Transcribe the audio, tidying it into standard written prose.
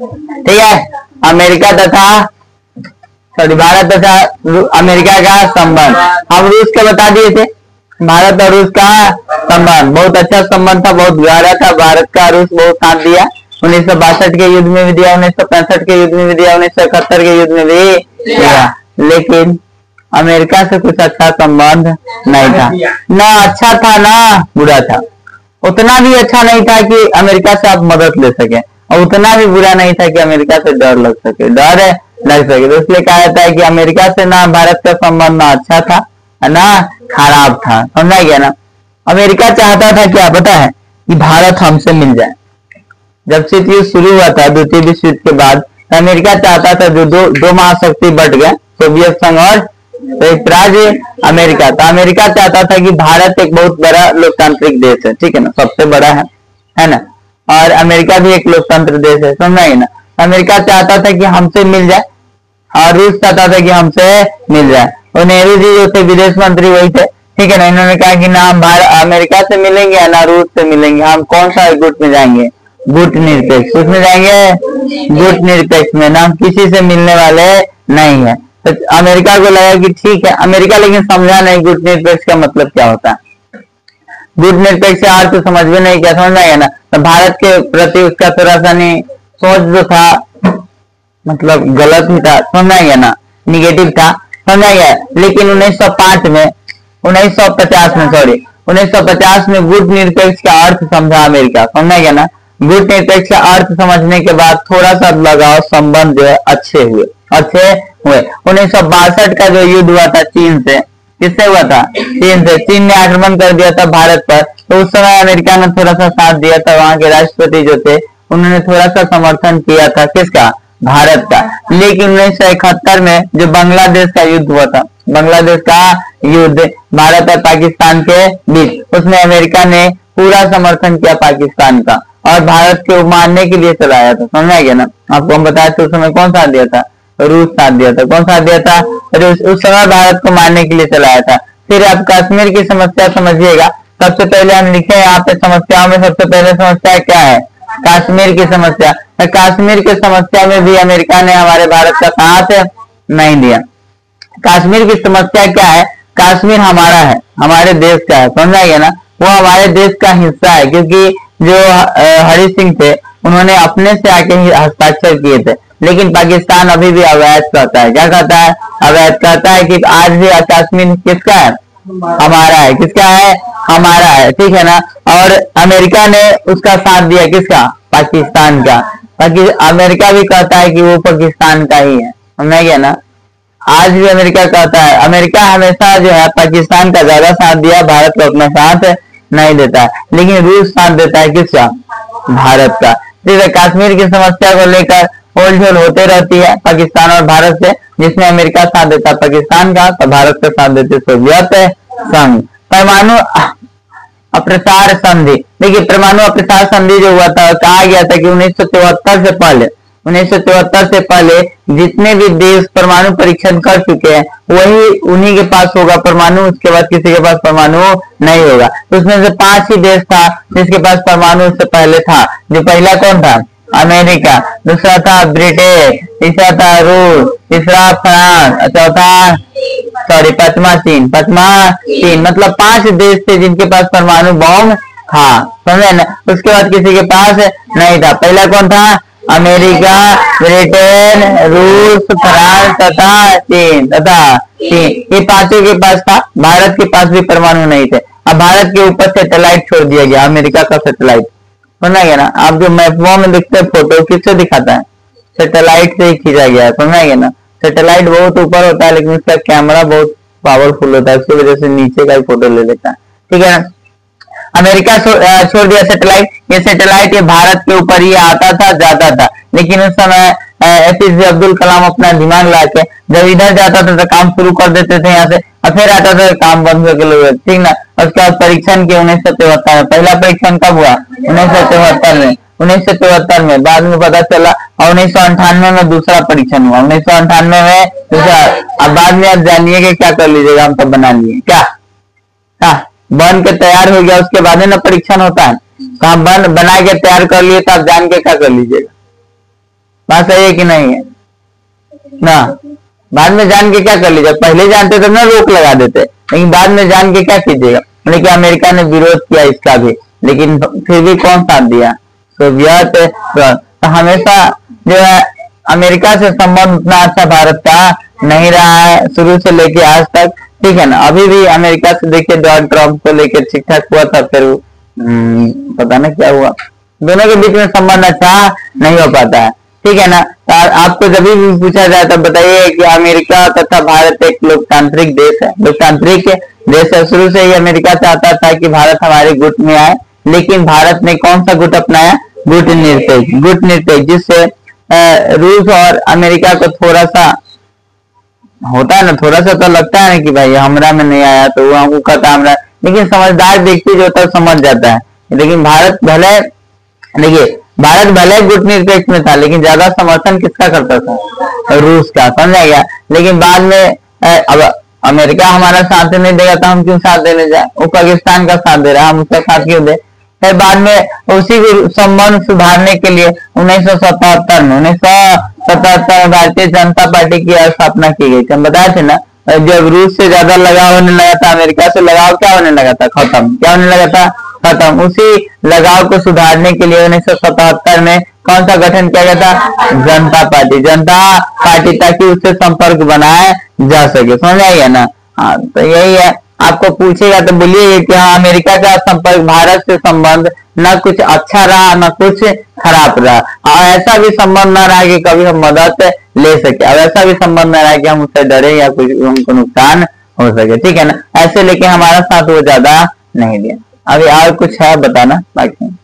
ठीक है, अमेरिका तथा भारत तथा अमेरिका का संबंध हम रूस के बता दिए थे। भारत और रूस का संबंध बहुत अच्छा संबंध था, बहुत गहरा था। भारत का रूस बहुत साथ दिया, 1962 के युद्ध में भी दिया, 1965 के युद्ध में भी दिया, 1971 के युद्ध में भी दिया। लेकिन अमेरिका से कुछ अच्छा संबंध नहीं था, ना अच्छा था ना बुरा था। उतना भी अच्छा नहीं था कि अमेरिका से आप मदद ले सके, और उतना भी बुरा नहीं था कि अमेरिका से डर लग सके, डर लग सके। तो इसलिए कहा जाता है कि अमेरिका से ना भारत का संबंध ना अच्छा था ना खराब था, समझा गया ना। अमेरिका चाहता था क्या पता है, कि भारत हमसे मिल जाए। जब शीत युद्ध शुरू हुआ था, द्वितीय विश्व युद्ध के बाद, तो अमेरिका चाहता था, जो दो महाशक्ति बढ़ गए, सोवियत संघ और एक राज्य अमेरिका। तो अमेरिका चाहता था कि भारत एक बहुत बड़ा लोकतांत्रिक देश है, ठीक है ना, सबसे बड़ा है ना, और अमेरिका भी एक लोकतंत्र देश है, समझाइए ना। अमेरिका चाहता था कि हमसे मिल जाए, और रूस चाहता था कि हमसे मिल जाए। और नेहरू जी जो थे विदेश मंत्री वही थे, ठीक है ना। इन्होंने कहा कि ना हम अमेरिका से मिलेंगे ना रूस से मिलेंगे, हम कौन सा गुट में जाएंगे, गुट निरपेक्ष, उसमें जाएंगे गुट निरपेक्ष में, ना हम किसी से मिलने वाले नहीं है। तो अमेरिका को लगा कि ठीक है, अमेरिका लेकिन समझा नहीं गुट निरपेक्ष का मतलब क्या होता है। गुट निरपेक्ष से अर्थ समझ में नहीं, क्या समझ आया ना। तो भारत के प्रति उसका थोड़ा सा नहीं सोच जो था, मतलब गलत ही था, समझा गया ना, निगेटिव था, समझा गया। लेकिन 1950 में गुट निरपेक्ष का अर्थ समझा अमेरिका, समझा गया ना। गुट निरपेक्ष का अर्थ समझने के बाद थोड़ा सा लगाव संबंध जो है अच्छे हुए। 1962 का जो युद्ध हुआ था चीन से, किससे हुआ था, चीन से। चीन ने आक्रमण कर दिया था भारत पर, तो उस समय अमेरिका ने थोड़ा सा साथ दिया था। वहां के राष्ट्रपति जो थे उन्होंने थोड़ा सा समर्थन किया था, किसका, भारत का। लेकिन 1971 में जो बांग्लादेश का युद्ध हुआ था, बांग्लादेश का युद्ध भारत और पाकिस्तान के बीच, उसमें अमेरिका ने पूरा समर्थन किया पाकिस्तान का, और भारत को मारने के लिए चलाया था, समझा गया ना। आपको हम बताया था उस समय कौन साथ दिया था, रूस साथ दिया था। कौन साथ दिया था, उस समय भारत को मारने के लिए चलाया था। फिर आप कश्मीर की समस्या समझिएगा। सबसे पहले हम लिखे यहाँ पे समस्याओं में सबसे पहले समस्या क्या है, कश्मीर की समस्या। कश्मीर की समस्या में भी अमेरिका ने हमारे भारत का साथ नहीं दिया। कश्मीर की समस्या क्या है, कश्मीर हमारा है, हमारे देश का है, समझा गया ना। वो हमारे देश का हिस्सा है, क्योंकि जो हरि सिंह थे उन्होंने अपने से आके ही हस्ताक्षर किए थे। लेकिन पाकिस्तान अभी भी अवैध कहता है, क्या कहता है, अवैध कहता है कि आज भी कश्मीर किसका है, हमारा है। किसका है, हमारा है, ठीक है ना। और अमेरिका ने उसका साथ दिया, किसका, पाकिस्तान का। अमेरिका भी कहता है कि वो पाकिस्तान का ही है, समझा गया ना। आज भी अमेरिका कहता है, अमेरिका हमेशा जो है पाकिस्तान का ज्यादा साथ दिया, भारत को अपना साथ नहीं देता है। लेकिन रूस साथ देता है, किसका, भारत का। ठीक है, कश्मीर की समस्या को लेकर होलझोल होते रहती है पाकिस्तान और भारत से, जिसमें अमेरिका साथ देता है पाकिस्तान का, तो भारत का साथ देते सोवियत संघ। परमाणु अप्रसार संधि, देखिए परमाणु अप्रसार संधि जो हुआ था, कहा गया था कि 1974 से पहले जितने भी देश परमाणु परीक्षण कर चुके हैं वही उन्हीं के पास होगा परमाणु, उसके बाद किसी के पास परमाणु नहीं होगा। तो उसमें से 5 ही देश था जिसके पास परमाणु उससे पहले था। जो पहला कौन था, अमेरिका, दूसरा था ब्रिटेन, तीसरा था रूस, तीसरा फ्रांस, चौथा पांचवा चीन। मतलब 5 देश थे जिनके पास परमाणु बम था, समझे ना। उसके बाद किसी के पास नहीं था। पहला कौन था, अमेरिका, ब्रिटेन, रूस, फ्रांस तथा चीन। ये 5 के पास था। भारत के पास भी परमाणु नहीं थे। अब भारत के ऊपर सैटेलाइट छोड़ दिया गया, अमेरिका का सैटेलाइट, समझा गया ना। आप जो मैपों में दिखते हैं फोटो, किससे दिखाता है, सैटेलाइट से ही खींचा गया है, समझा गया ना। सैटेलाइट बहुत ऊपर होता है, लेकिन उसका कैमरा बहुत पावरफुल होता है, उसकी वजह से नीचे का ही फोटो ले लेता है, ठीक है। अमेरिका छोड़ दिया सैटेलाइट। ये सैटेलाइट ये भारत के ऊपर ही आता था, जाता था। लेकिन उस समय एपीजे अब्दुल कलाम अपना दिमाग लाके जब इधर जाता था तो काम शुरू कर देते थे यहाँ से, और फिर आता था काम बंद करके लोग, ठीक ना। उसका परीक्षण किया 1973 में। पहला परीक्षण कब हुआ, 1973 में। बाद में पता चला, और 1998 में दूसरा परीक्षण हुआ, 1998 में दूसरा। अब बाद में आप जानिए कि क्या कर लीजिएगा, हम तो बना लिए क्या, बन के तैयार हो गया, उसके बाद ना परीक्षण होता है। तो हम बना के तैयार कर लिए, तो आप जान के क्या कर लीजिएगा, बात सही है कि नहीं है ना? बाद में जान के क्या कर लीजिए, पहले जानते तो ना रोक लगा देते, लेकिन बाद में जान के क्या कीजिएगा। लेकिन अमेरिका ने विरोध किया इसका भी, लेकिन फिर भी कौन साथ दिया? सोवियत। तो हमेशा जो है अमेरिका से संबंध उतना अच्छा भारत का नहीं रहा है शुरू से लेके आज तक, ठीक है ना। अभी भी अमेरिका से देखिए डोनाल्ड ट्रम्प को लेकर ठीक ठाक हुआ था, फिर पता नहीं क्या हुआ, दोनों के बीच में संबंध अच्छा नहीं हो पाता है, ठीक है ना। आपको जब भी पूछा जाए तो बताइए कि अमेरिका तथा भारत एक लोकतांत्रिक देश है, लोकतांत्रिक देश है। शुरू से ही अमेरिका चाहता था कि भारत हमारे गुट में आए, लेकिन भारत ने कौन सा गुट अपनाया? गुट निरपेक्ष, जिससे रूस और अमेरिका को थोड़ा सा होता है ना, थोड़ा सा तो लगता है ना कि भाई हमरा में नहीं आया तो वो हमको कहता हमरा, लेकिन समझदार व्यक्ति जो होता है समझ जाता है। लेकिन भारत भले, देखिए भारत भले गुट निरपेक्ष में था, लेकिन ज्यादा समर्थन किसका करता था? रूस का, समझा गया। लेकिन बाद में अब अमेरिका हमारा साथ नहीं देगा तो हम क्यों साथ देने जाए? वो पाकिस्तान का साथ दे रहा है, हम उसका साथ क्यों दे? फिर बाद में उसी संबंध सुधारने के लिए 1977 में भारतीय जनता पार्टी की स्थापना की गई थी। हम बताए थे ना, जब रूस से ज्यादा लगाव होने लगा था, अमेरिका से लगाव क्या होने लगा था? खत्म। क्या होने लगा था? खत्म। उसी लगाव को सुधारने के लिए 1977 में कौन सा गठन किया गया था? जनता पार्टी, ताकि उससे संपर्क बनाया जा सके, समझ आइए ना। हाँ, तो यही है। आपको पूछेगा तो बोलिए कि हाँ अमेरिका का संपर्क, भारत से संबंध न कुछ अच्छा रहा न कुछ खराब रहा, और ऐसा भी संबंध न रहा कि कभी हम मदद ले सके, और ऐसा भी संबंध न रहा कि हम उससे डरे या कुछ हमको नुकसान हो सके, ठीक है ना। ऐसे लेके हमारा साथ वो ज्यादा नहीं दिया। अभी और कुछ है बताना बाकी?